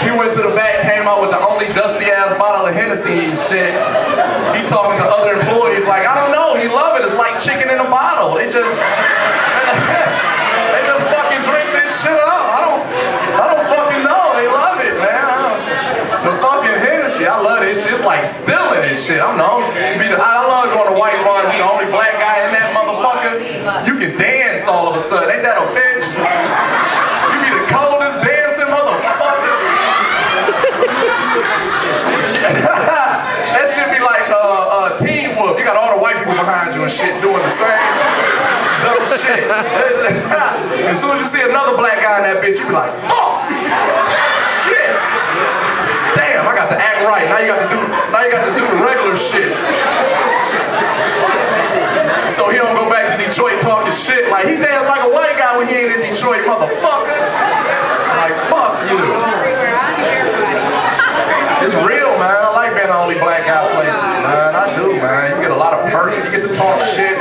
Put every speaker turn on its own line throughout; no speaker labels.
He went to the back, came out with the only dusty-ass bottle of Hennessy and shit. He talking to other employees like, I don't know, he love it. It's like chicken in a bottle. They just fucking drink this shit up. I don't fucking know. They love it, man. The fucking Hennessy, I love this shit. It's like stealing this shit. I love going to white bars. You the only black guy in that motherfucker. You can dance all of a sudden. Ain't that a bitch? You be the coldest dancing motherfucker. That should be like Teen Wolf. You got all the white people behind you and shit doing the same dumb shit. As soon as you see another black guy in that bitch, you be like, fuck! Shit! Damn, I got to act right. Now you got to do the regular shit. So he don't go back to Detroit talking shit. Like, he danced like a white guy when he ain't in Detroit, motherfucker. Like, fuck you. It's real, man. I like being the only black guy places, man. I do, man. You get a lot of perks. You get to talk shit.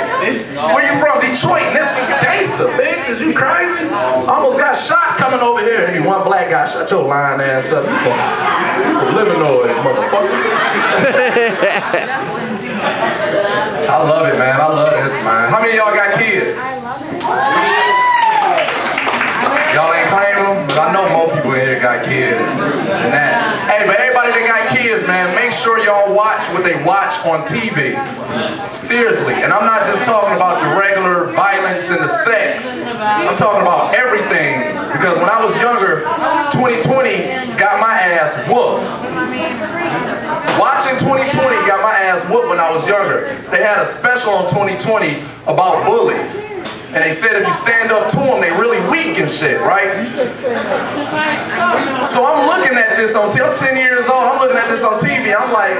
Where you from? Detroit. And this gangster, bitch. Is you crazy? Almost got shot coming over here. There be one black guy. Shut your lying ass up. You from Illinois, motherfucker. I love it, man. I love this, man. How many of y'all got kids? Y'all ain't claiming them? Because I know more people in here got kids than that. Hey, but everybody that got kids, man, make sure y'all watch what they watch on TV. Seriously. And I'm not just talking about the regular violence and the sex. I'm talking about everything. Because when I was younger, 2020 got my ass whooped. Watching 2020 got my ass whooped when I was younger. They had a special on 2020 about bullies. And they said if you stand up to them, they really weak and shit, right? So I'm looking at this on TV. I'm 10 years old. I'm looking at this on TV. I'm like,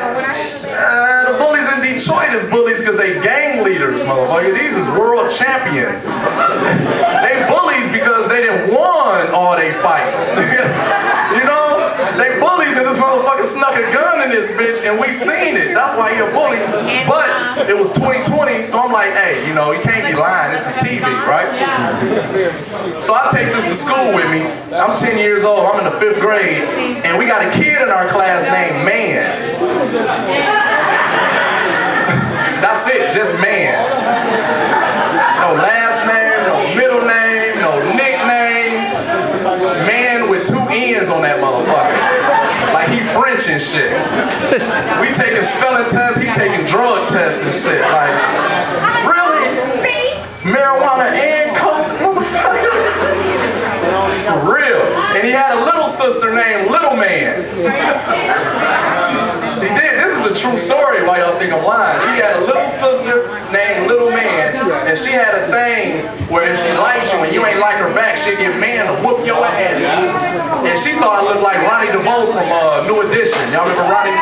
the bullies in Detroit is bullies because they gang leaders, motherfucker. These is world champions. They bullies because they didn't won all they fights. You know? They bullies because this motherfucker snuck a gun in this bitch and we seen it. That's why he a bully. But it was 2020, so I'm like, hey, you know, you can't be lying. This is TV, right? So I take this to school with me. I'm 10 years old. I'm in the 5th grade. And we got a kid in our class named Man. That's it, just Man. No last name, no middle name, no nicknames. Man with 2 N's on that motherfucker. Like he French and shit. We taking spelling tests, he taking drug tests and shit. Like, really? Marijuana and coke, motherfucker? For real. And he had a little sister named Little Man. He did. This is a true story why y'all think I'm lying. He had a little sister named Little Man, and she had a thing where if she likes you and you ain't like her back, she'd get Man to whoop your ass. And she thought I looked like Ronnie DeVoe from New Edition. Y'all remember Ronnie?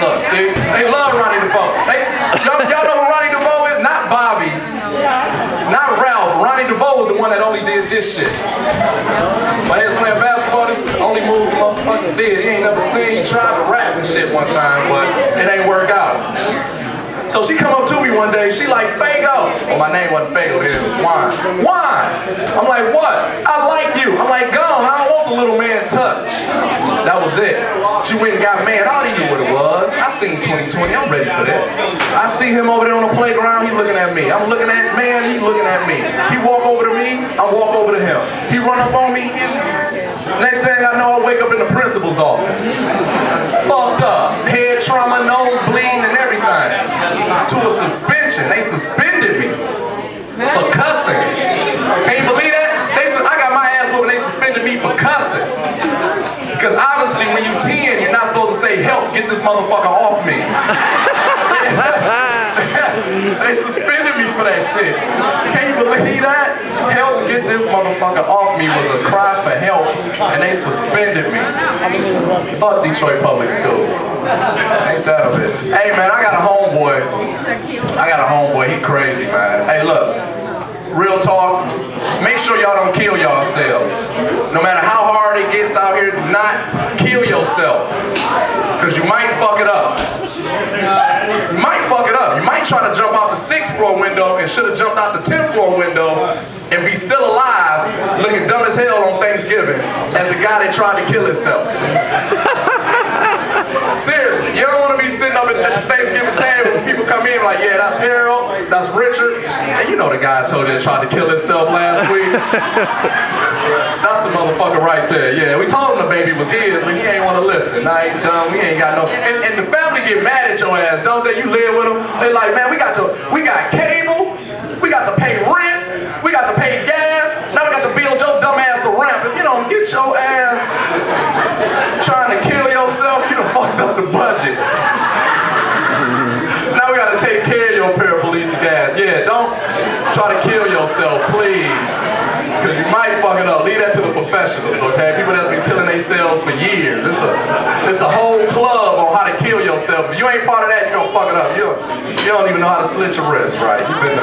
Look, see? They love Ronnie DeVoe. Y'all know who Ronnie DeVoe is? Not Bobby. Not Ralph. Ronnie DeVoe was the one that only did this shit. When he was playing basketball, this is the only move the motherfucker did. He ain't never seen. He tried to rap and shit one time, but it ain't work out. So she come up to me one day, she like, Faygo. Well, my name wasn't Faygo, it was Wine. Wine! I'm like, what? I like you. I'm like, gone, I don't want the little man touch. That was it. She went and got Man. I already knew what it was. I seen 2020, I'm ready for this. I see him over there on the playground, he looking at me. I'm looking at Man, he looking at me. He walk over to me, I walk over to him. He run up on me. Next thing I know, I wake up in the principal's office. Fucked up. Head trauma, nose bleeding, and everything. To a suspension. They suspended me for cussing. Can you believe that? I got my ass whooped and they suspended me for cussing. Because obviously when you 10, you're not supposed to say, help, get this motherfucker off me. They suspended me for that shit. Can you believe that? Help, get this motherfucker off me was a cry for help, and they suspended me. Fuck Detroit Public Schools. Ain't that a bitch? Hey man, I got a homeboy, he crazy, man. Hey look, real talk, make sure y'all don't kill yourselves. No matter how hard it gets out here, do not kill yourself. Because you might fuck it up. You might fuck it up. You might try to jump out the 6th floor window and should have jumped out the 10th floor window and be still alive, looking dumb as hell on Thanksgiving as the guy that tried to kill himself. Seriously, you don't want to be sitting up at the Thanksgiving table when people come in like, yeah, that's Harold, that's Richard, and you know the guy I told you that tried to kill himself last week. That's the motherfucker right there. Yeah, we told him the baby was his, but he ain't want to listen. I ain't dumb. He ain't got no. And the family get mad at your ass, don't they? You live with them. They like, man, we got cable, we got to pay rent, we got to pay gas. Now we got to build your dumb ass a ramp. If you don't get your ass trying to kill yourself, you done fucked up the budget. Now we gotta take care of your paraplegic ass. Yeah, don't try to kill yourself, please. Because you might fuck it up. Leave that to the professionals, okay? People that's been killing themselves for years. It's a whole club on how to kill yourself. If you ain't part of that, you're gonna fuck it up. You don't even know how to slit your wrist, right? You've been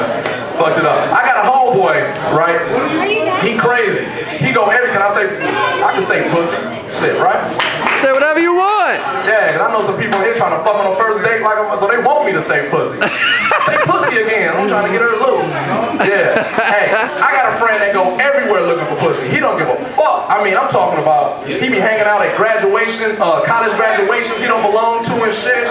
fucked it up. I got a homeboy, right? He crazy. He go every, I can say pussy. Shit, right?
Say whatever you want.
Yeah, because I know some people here trying to fuck on a first date like so they want me to say pussy. Say pussy again. I'm trying to get her loose. Yeah. Hey, I got a friend that go everywhere looking for pussy. He don't give a fuck. I mean, I'm talking about he be hanging out at graduation, college graduations he don't belong to and shit.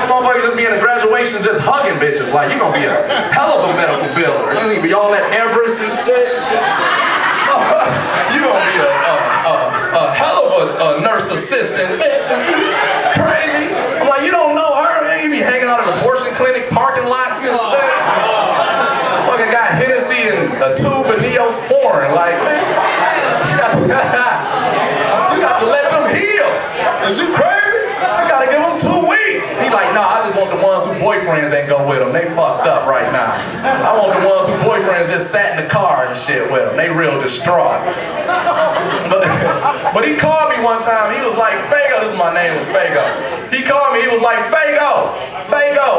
Motherfucker just be in a graduation just hugging bitches. Like, you gonna be a hell of a medical biller. You gonna be all at Everest and shit. You gonna be a hell of a nurse assistant, bitch. Is you crazy? I'm like, you don't know her, man. You be hanging out at abortion clinic parking lots and shit. Fucking got Hennessy and a tube of Neosporin. Like, bitch, you got to let them heal. Is you crazy? You gotta give them 2 weeks. He like, nah, I just want the ones who boyfriends ain't go with them. They fucked up right now. I want the ones who boyfriends just sat in the car and shit with them. They real distraught. But he called me one time. He was like, Faygo, this is my name was Faygo. He called me. He was like, Faygo,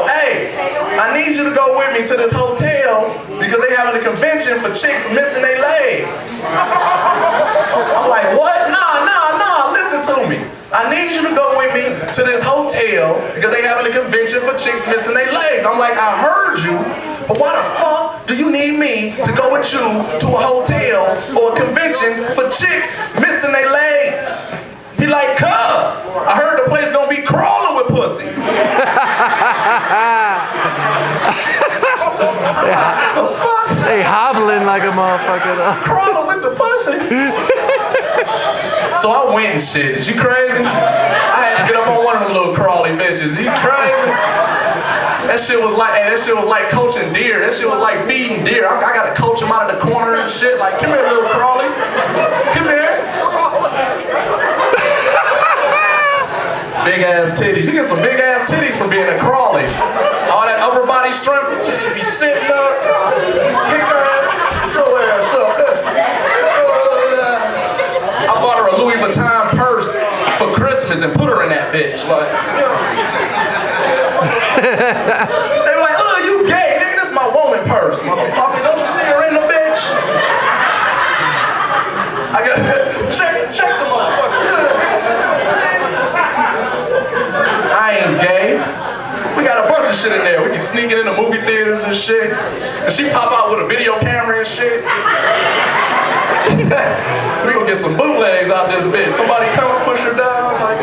hey, I need you to go with me to this hotel because they having a convention for chicks missing their legs. I'm like, what? Nah, listen to me. I need you to go with me to this hotel because they having a convention for chicks missing their legs. I'm like, I heard you, but why the fuck do you need me to go with you to a hotel for a convention for chicks missing their legs? He like, cuz, I heard the place gonna be crawling with pussy. The fuck?
They hobbling like a motherfucker though.
Crawling with the pussy? So I went and shit. Is you crazy? I had to get up on one of them little crawly bitches. You crazy? That shit was like coaching deer. That shit was like feeding deer. I gotta coach them out of the corner and shit. Like, come here, little crawly. Come here. Big ass titties. You get some big ass titties from being a crawly. All that upper body strength, the titties be sitting up. Kick her ass. Throw her ass up. I bought her a Louis Vuitton purse for Christmas and put her in that bitch. Like, they were like, oh, you gay, nigga, this is my woman purse, motherfucker. Don't you see her in the bitch? I gotta check the motherfucker. I ain't gay. We got a bunch of shit in there. We can sneak it in the movie theaters and shit. And she pop out with a video camera and shit. We gonna get some bootlegs out this bitch. Somebody come and push her down. Like,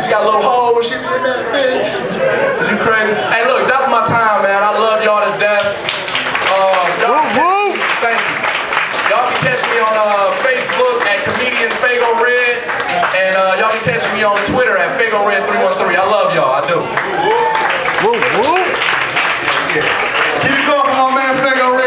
she got a little hole where she in that bitch. Is you crazy? Hey, look, that's my time, man. I love y'all to death. Thank you. Y'all can catch me on Facebook at comedian Faygo Red, and y'all can catch me on Twitter at Faygo Red 313. I love y'all.